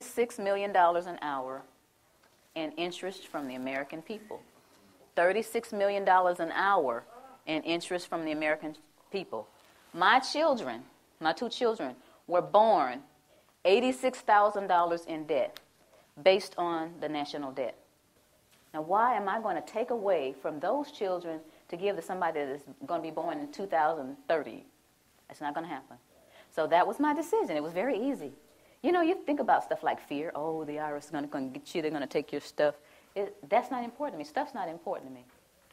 $6 million an hour in interest from the American people. $36 million an hour in interest from the American people. My children, my two children, were born $86,000 in debt based on the national debt. Now, why am I going to take away from those children to give to somebody that is going to be born in 2030? That's not going to happen. So that was my decision. It was very easy. You know, you think about stuff like fear. Oh, the IRS is going to get you. They're going to take your stuff. That's not important to me. Stuff's not important to me.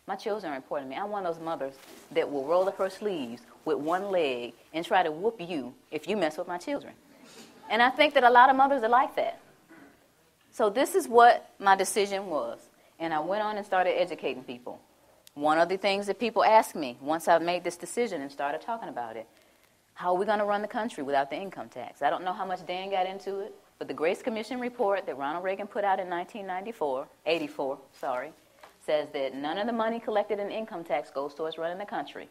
My children are important to me. I'm one of those mothers that will roll up her sleeves with one leg and try to whoop you if you mess with my children. And I think that a lot of mothers are like that. So this is what my decision was. And I went on and started educating people. One of the things that people asked me once I made this decision and started talking about it, how are we going to run the country without the income tax? I don't know how much Dan got into it, but the Grace Commission report that Ronald Reagan put out in 1984, says that none of the money collected in income tax goes towards running the country.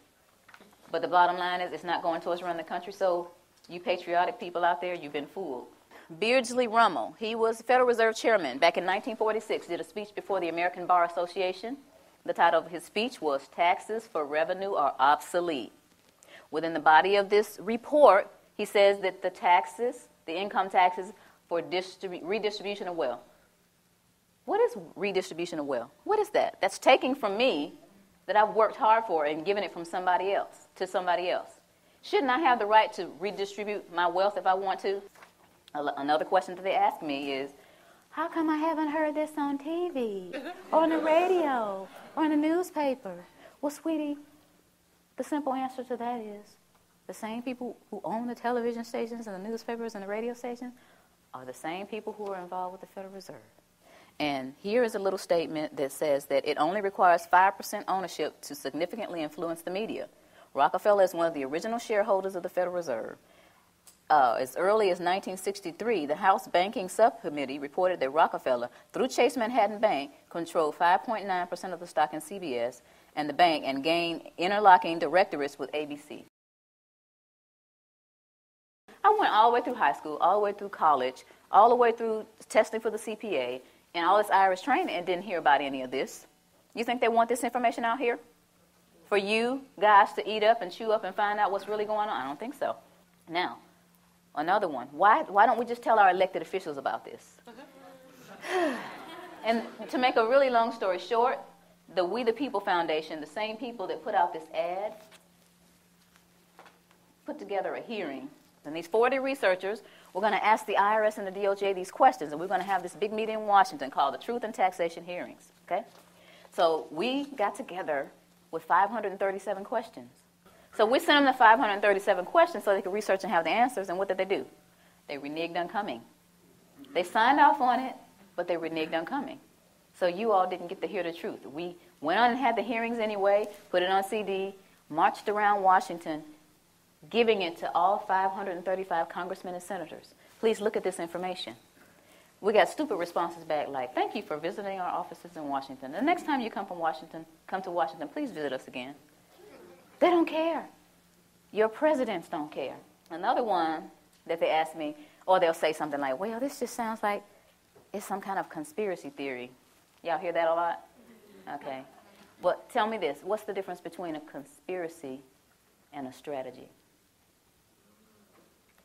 But the bottom line is it's not going towards running the country, so you patriotic people out there, you've been fooled. Beardsley Rummel, he was Federal Reserve Chairman back in 1946, did a speech before the American Bar Association. The title of his speech was Taxes for Revenue Are Obsolete. Within the body of this report, he says that the taxes, the income taxes for redistribution of wealth. What is redistribution of wealth? What is that? That's taking from me that I've worked hard for and giving it from somebody else to somebody else. Shouldn't I have the right to redistribute my wealth if I want to? Another question that they ask me is, how come I haven't heard this on TV or on the radio or in the newspaper? Well, sweetie, the simple answer to that is the same people who own the television stations and the newspapers and the radio stations are the same people who are involved with the Federal Reserve. And here is a little statement that says that it only requires 5% ownership to significantly influence the media. Rockefeller is one of the original shareholders of the Federal Reserve. As early as 1963, the House Banking Subcommittee reported that Rockefeller, through Chase Manhattan Bank, controlled 5.9% of the stock in CBS and the bank and gained interlocking directorates with ABC. I went all the way through high school, all the way through college, all the way through testing for the CPA, and all this Irish training and didn't hear about any of this. You think they want this information out here? For you guys to eat up and chew up and find out what's really going on? I don't think so. Now, another one. Why don't we just tell our elected officials about this? And to make a really long story short, the We the People Foundation, the same people that put out this ad, put together a hearing. And these 40 researchers were going to ask the IRS and the DOJ these questions, and we're going to have this big meeting in Washington called the Truth and Taxation Hearings. Okay? So we got together with 537 questions. So we sent them the 537 questions so they could research and have the answers, and what did they do? They reneged on coming. They signed off on it, but they reneged on coming. So you all didn't get to hear the truth. We went on and had the hearings anyway, put it on CD, marched around Washington, giving it to all 535 congressmen and senators. Please look at this information. We got stupid responses back like, thank you for visiting our offices in Washington. The next time you come to Washington, please visit us again. They don't care. Your presidents don't care. Another one that they ask me, or they'll say something like, well, this just sounds like it's some kind of conspiracy theory. Y'all hear that a lot? Okay. But tell me this, what's the difference between a conspiracy and a strategy?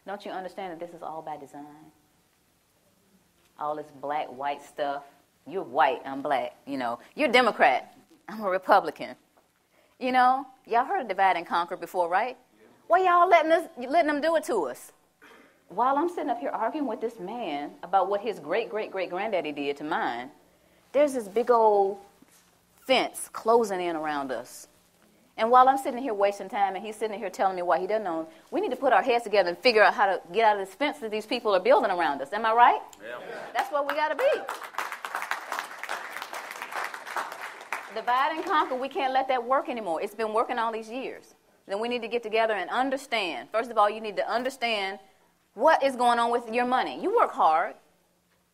Don't you understand that this is all by design? All this black, white stuff. You're white, I'm black, you know. You're a Democrat, I'm a Republican. You know, y'all heard of divide and conquer before, right? Why y'all letting them do it to us? While I'm sitting up here arguing with this man about what his great-great-great-granddaddy did to mine, there's this big old fence closing in around us. And while I'm sitting here wasting time and he's sitting here telling me why he doesn't know, we need to put our heads together and figure out how to get out of this fence that these people are building around us. Am I right? Yeah. That's what we got to be. Divide and conquer, we can't let that work anymore. It's been working all these years. Then we need to get together and understand. First of all, you need to understand what is going on with your money. You work hard.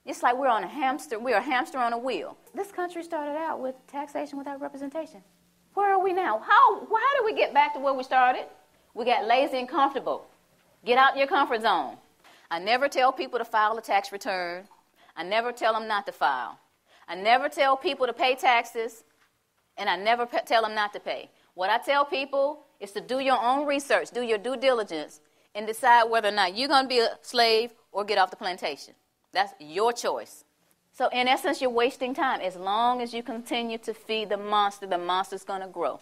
It's like we're a hamster on a wheel. This country started out with taxation without representation. Where are we now? How did we get back to where we started? We got lazy and comfortable. Get out your comfort zone. I never tell people to file a tax return. I never tell them not to file. I never tell people to pay taxes, and I never tell them not to pay. What I tell people is to do your own research, do your due diligence, and decide whether or not you're going to be a slave or get off the plantation. That's your choice. So in essence, you're wasting time. As long as you continue to feed the monster's going to grow.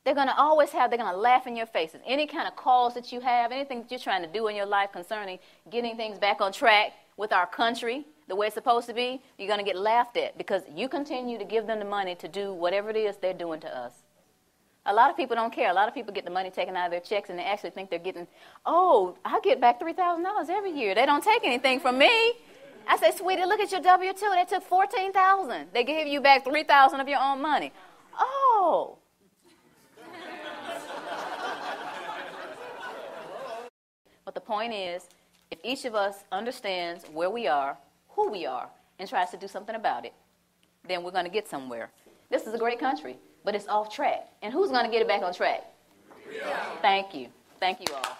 They're going to laugh in your faces. Any kind of cause that you have, anything that you're trying to do in your life concerning getting things back on track with our country, the way it's supposed to be, you're going to get laughed at because you continue to give them the money to do whatever it is they're doing to us. A lot of people don't care. A lot of people get the money taken out of their checks and they actually think they're getting, I get back $3,000 every year. They don't take anything from me. I say, sweetie, look at your W-2. They took $14,000. They gave you back $3,000 of your own money. Oh. But the point is, if each of us understands where we are, who we are, and tries to do something about it, then we're going to get somewhere. This is a great country, but it's off track. And who's going to get it back on track? Yeah. Thank you. Thank you all.